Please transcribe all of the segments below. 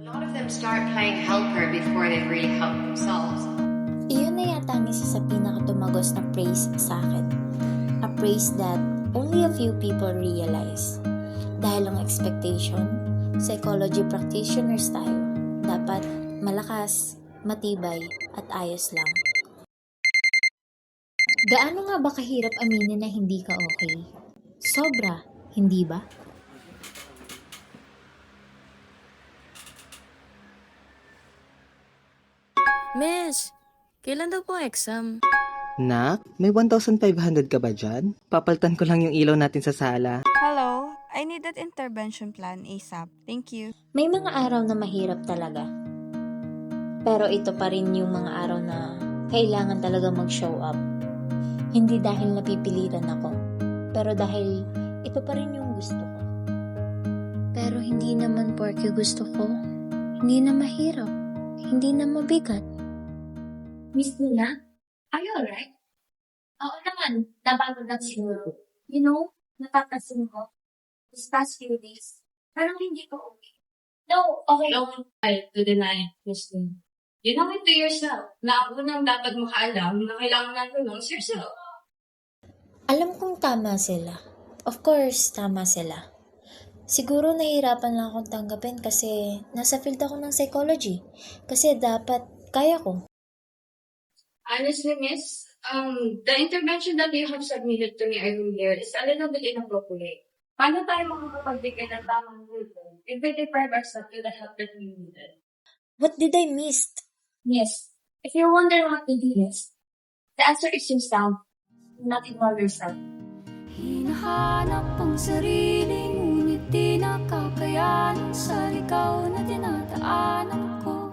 A lot of them start playing helper before they really help themselves. Iyon na yata ang isa sa pinakatumagos na praise sa akin. A praise that only a few people realize. Dahil ang expectation, psychology practitioners tayo, dapat malakas, matibay, at ayos lang. Gaano nga ba kahirap aminin na hindi ka okay? Sobra, hindi ba? Miss, kailan daw po ang exam? Nak, may 1,500 ka ba dyan? Papaltan ko lang yung ilaw natin sa sala. Hello, I need that intervention plan ASAP. Thank you. May mga araw na mahirap talaga. Pero ito pa rin yung mga araw na kailangan talaga mag-show up. Hindi dahil napipilitan ako, pero dahil ito pa rin yung gusto ko. Pero hindi naman porke gusto ko, hindi na mahirap, hindi na mabigat. Miss Nina, are you alright? Oo naman, napagod lang siguro. You know, napapansin ko, this past few days, parang hindi ko okay. No, okay. Don't try to deny it, Christine. You know it to yourself. Na ang unang dapat makaalam na kailangan natin ng is yourself. Alam kong tama sila. Of course, tama sila. Siguro nahihirapan lang akong tanggapin kasi nasa field ako ng psychology. Kasi dapat kaya ko. Honestly, miss, the intervention that you have submitted to me earlier is a little bit inappropriate. Paano tayo makakapagbigay ng tamang tulong if we deprive ourselves to the help that we needed? What did I miss? Yes, if you're wondering what to do next, the answer is yourself. Not involve yourself. Hinahanap ang sarili, ngunit di nakakayanan sa ligaw na dinadaanan ko.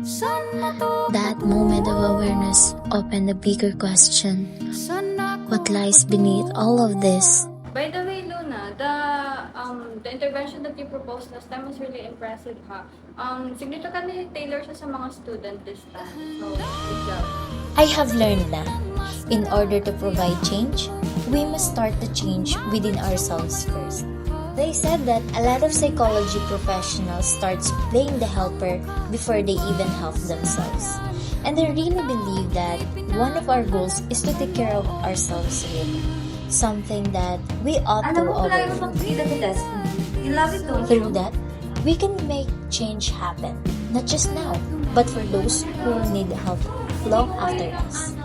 Saan matutunan? That moment of awareness opened a bigger question. Saan ako? What lies beneath all of this? By the way, Luna, the intervention that you proposed last time was really impressive, ha? Significantly tailored siya sa mga student this time. So, good job. I have learned that in order to provide change, we must start the change within ourselves first. They said that a lot of psychology professionals starts playing the helper before they even help themselves. And I really believe that one of our goals is to take care of ourselves really. Something that we ought to Alam mo, kailangan overlook. mag-feed the test. You love it, don't Through you? that, we can make change happen, not just now, but for those who will need help long after us.